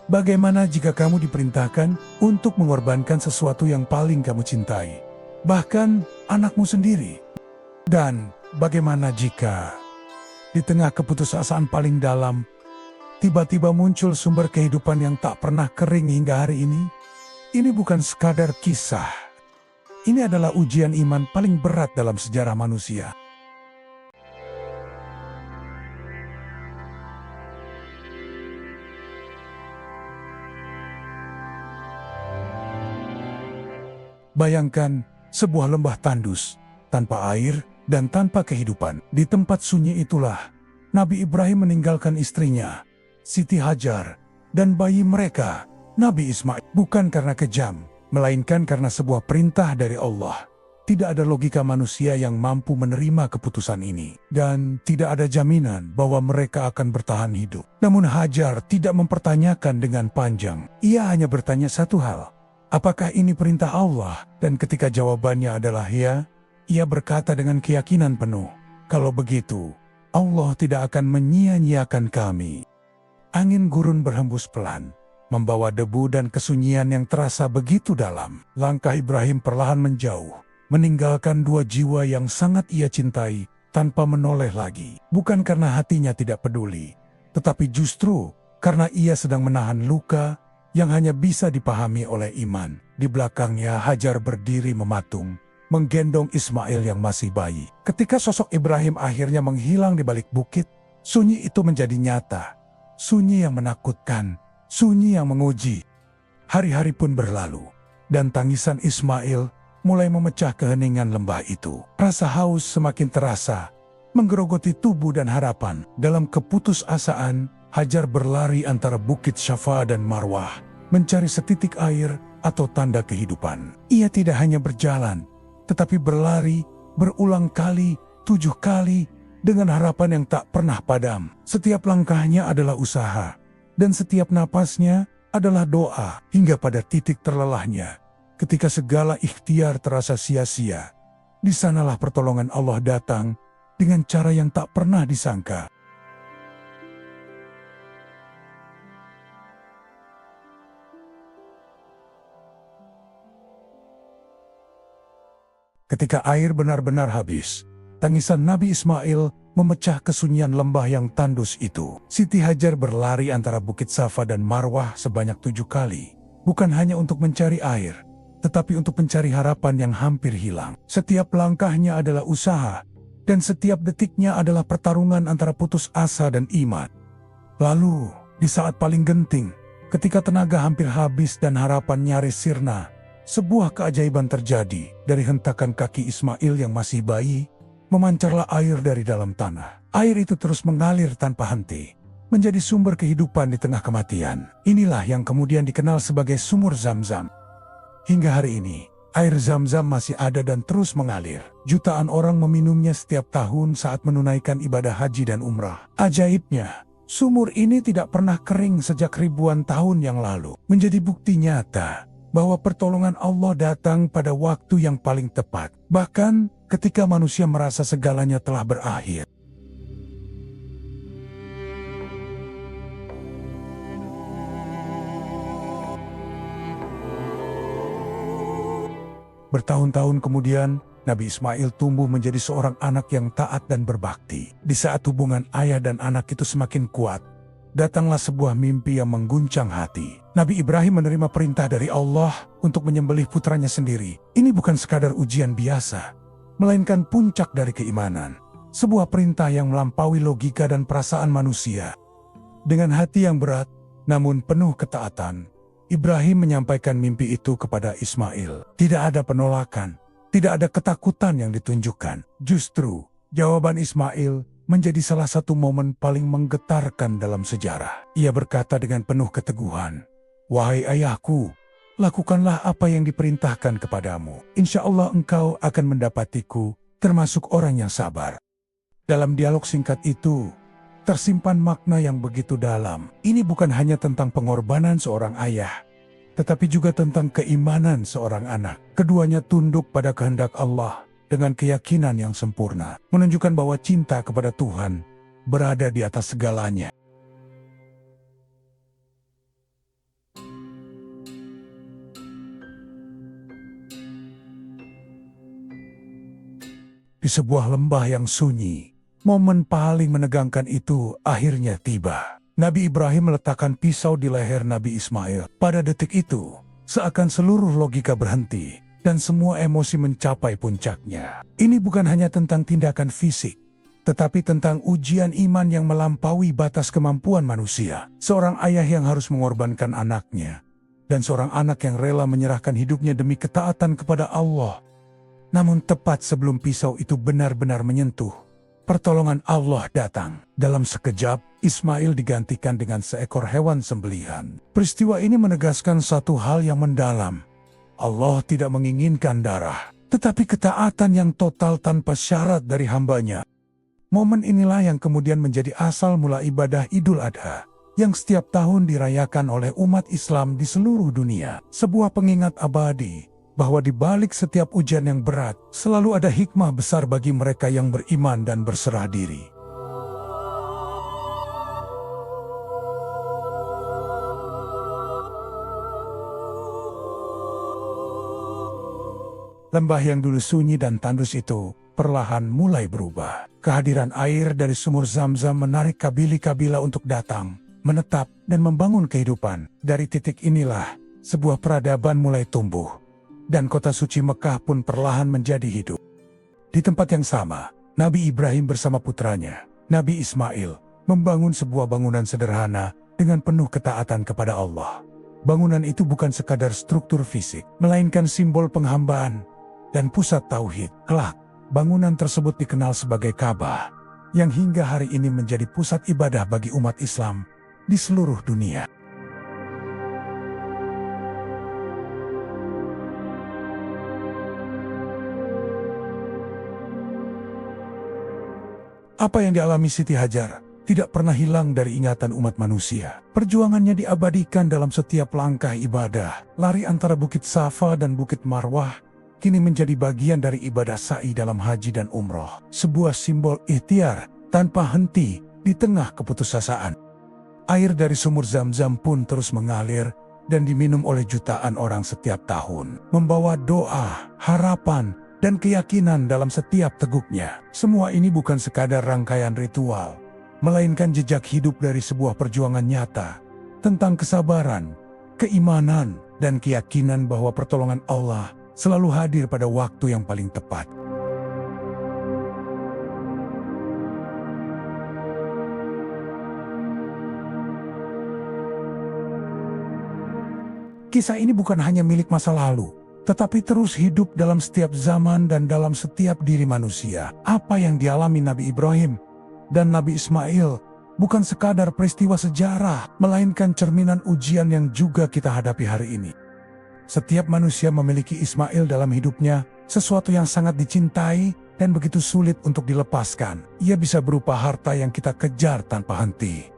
Bagaimana jika kamu diperintahkan untuk mengorbankan sesuatu yang paling kamu cintai, bahkan anakmu sendiri? Dan bagaimana jika di tengah keputusasaan paling dalam, tiba-tiba muncul sumber kehidupan yang tak pernah kering hingga hari ini? Ini bukan sekadar kisah. Ini adalah ujian iman paling berat dalam sejarah manusia. Bayangkan sebuah lembah tandus, tanpa air dan tanpa kehidupan. Di tempat sunyi itulah, Nabi Ibrahim meninggalkan istrinya, Siti Hajar, dan bayi mereka, Nabi Ismail. Bukan karena kejam, melainkan karena sebuah perintah dari Allah. Tidak ada logika manusia yang mampu menerima keputusan ini. Dan tidak ada jaminan bahwa mereka akan bertahan hidup. Namun Hajar tidak mempertanyakan dengan panjang. Ia hanya bertanya satu hal. Apakah ini perintah Allah? Dan ketika jawabannya adalah ya, ia berkata dengan keyakinan penuh, kalau begitu, Allah tidak akan menyia-nyiakan kami. Angin gurun berhembus pelan, membawa debu dan kesunyian yang terasa begitu dalam. Langkah Ibrahim perlahan menjauh, meninggalkan dua jiwa yang sangat ia cintai, tanpa menoleh lagi. Bukan karena hatinya tidak peduli, tetapi justru karena ia sedang menahan luka yang hanya bisa dipahami oleh iman. Di belakangnya Hajar berdiri mematung, menggendong Ismail yang masih bayi. Ketika sosok Ibrahim akhirnya menghilang di balik bukit, sunyi itu menjadi nyata. Sunyi yang menakutkan, sunyi yang menguji. Hari-hari pun berlalu, dan tangisan Ismail mulai memecah keheningan lembah itu. Rasa haus semakin terasa, menggerogoti tubuh dan harapan. Dalam keputusasaan, Hajar berlari antara bukit Syafa dan Marwah, mencari setitik air atau tanda kehidupan. Ia tidak hanya berjalan, tetapi berlari berulang kali, 7 kali, dengan harapan yang tak pernah padam. Setiap langkahnya adalah usaha, dan setiap napasnya adalah doa, hingga pada titik terlelahnya. Ketika segala ikhtiar terasa sia-sia, di sanalah pertolongan Allah datang dengan cara yang tak pernah disangka. Ketika air benar-benar habis, tangisan Nabi Ismail memecah kesunyian lembah yang tandus itu. Siti Hajar berlari antara bukit Safa dan Marwah sebanyak 7 kali. Bukan hanya untuk mencari air, tetapi untuk mencari harapan yang hampir hilang. Setiap langkahnya adalah usaha, dan setiap detiknya adalah pertarungan antara putus asa dan iman. Lalu, di saat paling genting, ketika tenaga hampir habis dan harapan nyaris sirna, sebuah keajaiban terjadi. Dari hentakan kaki Ismail yang masih bayi, memancarlah air dari dalam tanah. Air itu terus mengalir tanpa henti, menjadi sumber kehidupan di tengah kematian. Inilah yang kemudian dikenal sebagai sumur Zam-Zam. Hingga hari ini, air Zam-Zam masih ada dan terus mengalir. Jutaan orang meminumnya setiap tahun saat menunaikan ibadah haji dan umrah. Ajaibnya, sumur ini tidak pernah kering sejak ribuan tahun yang lalu. Menjadi bukti nyata bahwa pertolongan Allah datang pada waktu yang paling tepat, bahkan ketika manusia merasa segalanya telah berakhir. Bertahun-tahun kemudian, Nabi Ismail tumbuh menjadi seorang anak yang taat dan berbakti. Di saat hubungan ayah dan anak itu semakin kuat, datanglah sebuah mimpi yang mengguncang hati. Nabi Ibrahim menerima perintah dari Allah untuk menyembelih putranya sendiri. Ini bukan sekadar ujian biasa, melainkan puncak dari keimanan. Sebuah perintah yang melampaui logika dan perasaan manusia. Dengan hati yang berat, namun penuh ketaatan, Ibrahim menyampaikan mimpi itu kepada Ismail. Tidak ada penolakan, tidak ada ketakutan yang ditunjukkan. Justru, jawaban Ismail menjadi salah satu momen paling menggetarkan dalam sejarah. Ia berkata dengan penuh keteguhan, "Wahai ayahku, lakukanlah apa yang diperintahkan kepadamu. Insya Allah engkau akan mendapatiku, termasuk orang yang sabar." Dalam dialog singkat itu, tersimpan makna yang begitu dalam. Ini bukan hanya tentang pengorbanan seorang ayah, tetapi juga tentang keimanan seorang anak. Keduanya tunduk pada kehendak Allah dengan keyakinan yang sempurna, menunjukkan bahwa cinta kepada Tuhan berada di atas segalanya. di sebuah lembah yang sunyi. Momen paling menegangkan itu akhirnya tiba. Nabi Ibrahim meletakkan pisau di leher Nabi Ismail. Pada detik itu, seakan seluruh logika berhenti dan semua emosi mencapai puncaknya. Ini bukan hanya tentang tindakan fisik, tetapi tentang ujian iman yang melampaui batas kemampuan manusia. Seorang ayah yang harus mengorbankan anaknya, dan seorang anak yang rela menyerahkan hidupnya demi ketaatan kepada Allah. Namun tepat sebelum pisau itu benar-benar menyentuh, pertolongan Allah datang. Dalam sekejap, Ismail digantikan dengan seekor hewan sembelihan. Peristiwa ini menegaskan satu hal yang mendalam. Allah tidak menginginkan darah, tetapi ketaatan yang total tanpa syarat dari hambanya. Momen inilah yang kemudian menjadi asal mula ibadah Idul Adha, yang setiap tahun dirayakan oleh umat Islam di seluruh dunia. Sebuah pengingat abadi bahwa di balik setiap ujian yang berat, selalu ada hikmah besar bagi mereka yang beriman dan berserah diri. Lembah yang dulu sunyi dan tandus itu perlahan mulai berubah. Kehadiran air dari sumur Zam-Zam menarik kabilah untuk datang, menetap, dan membangun kehidupan. Dari titik inilah, sebuah peradaban mulai tumbuh, dan kota suci Mekah pun perlahan menjadi hidup. Di tempat yang sama, Nabi Ibrahim bersama putranya, Nabi Ismail, membangun sebuah bangunan sederhana dengan penuh ketaatan kepada Allah. Bangunan itu bukan sekadar struktur fisik, melainkan simbol penghambaan dan pusat tauhid. Kelak, bangunan tersebut dikenal sebagai Ka'bah, yang hingga hari ini menjadi pusat ibadah bagi umat Islam di seluruh dunia. Apa yang dialami Siti Hajar tidak pernah hilang dari ingatan umat manusia. Perjuangannya diabadikan dalam setiap langkah ibadah. Lari antara Bukit Safa dan Bukit Marwah kini menjadi bagian dari ibadah sa'i dalam haji dan umroh. Sebuah simbol ikhtiar tanpa henti di tengah keputusasaan. Air dari sumur Zam-Zam pun terus mengalir dan diminum oleh jutaan orang setiap tahun, membawa doa, harapan, dan keyakinan dalam setiap teguknya. Semua ini bukan sekadar rangkaian ritual, melainkan jejak hidup dari sebuah perjuangan nyata tentang kesabaran, keimanan, dan keyakinan bahwa pertolongan Allah selalu hadir pada waktu yang paling tepat. Kisah ini bukan hanya milik masa lalu, tetapi terus hidup dalam setiap zaman dan dalam setiap diri manusia. Apa yang dialami Nabi Ibrahim dan Nabi Ismail bukan sekadar peristiwa sejarah, melainkan cerminan ujian yang juga kita hadapi hari ini. Setiap manusia memiliki Ismail dalam hidupnya, sesuatu yang sangat dicintai dan begitu sulit untuk dilepaskan. Ia bisa berupa harta yang kita kejar tanpa henti,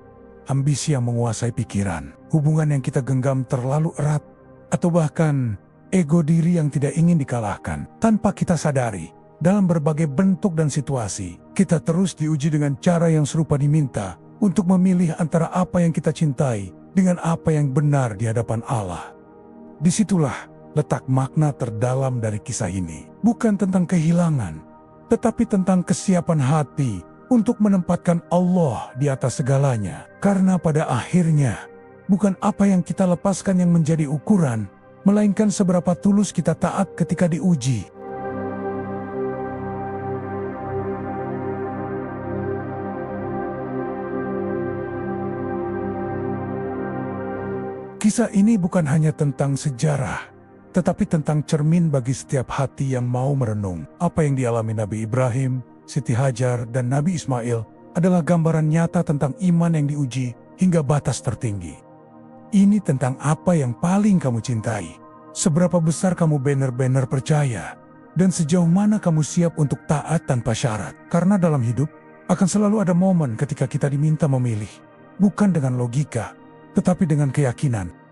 ambisi yang menguasai pikiran, hubungan yang kita genggam terlalu erat, atau bahkan ego diri yang tidak ingin dikalahkan. Tanpa kita sadari, dalam berbagai bentuk dan situasi, kita terus diuji dengan cara yang serupa, diminta untuk memilih antara apa yang kita cintai dengan apa yang benar di hadapan Allah. Disitulah letak makna terdalam dari kisah ini. Bukan tentang kehilangan, tetapi tentang kesiapan hati untuk menempatkan Allah di atas segalanya. Karena pada akhirnya, bukan apa yang kita lepaskan yang menjadi ukuran, melainkan seberapa tulus kita taat ketika diuji. Kisah ini bukan hanya tentang sejarah, tetapi tentang cermin bagi setiap hati yang mau merenung. Apa yang dialami Nabi Ibrahim, Siti Hajar, dan Nabi Ismail adalah gambaran nyata tentang iman yang diuji hingga batas tertinggi. Ini tentang apa yang paling kamu cintai, seberapa besar kamu benar-benar percaya, dan sejauh mana kamu siap untuk taat tanpa syarat. Karena dalam hidup akan selalu ada momen ketika kita diminta memilih, bukan dengan logika, tetapi dengan keyakinan.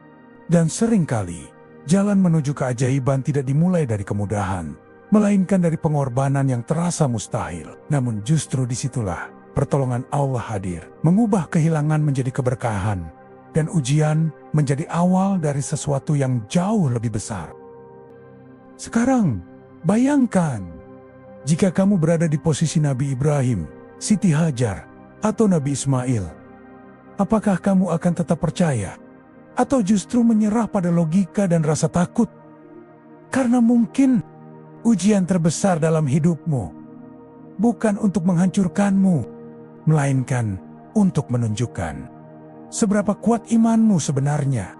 Dan seringkali, jalan menuju keajaiban tidak dimulai dari kemudahan, melainkan dari pengorbanan yang terasa mustahil. Namun justru disitulah pertolongan Allah hadir, mengubah kehilangan menjadi keberkahan, dan ujian menjadi awal dari sesuatu yang jauh lebih besar. Sekarang, bayangkan Jika kamu berada di posisi Nabi Ibrahim, Siti Hajar, atau Nabi Ismail, apakah kamu akan tetap percaya? Atau justru menyerah pada logika dan rasa takut? Karena mungkin ujian terbesar dalam hidupmu bukan untuk menghancurkanmu, melainkan untuk menunjukkan seberapa kuat imanmu sebenarnya.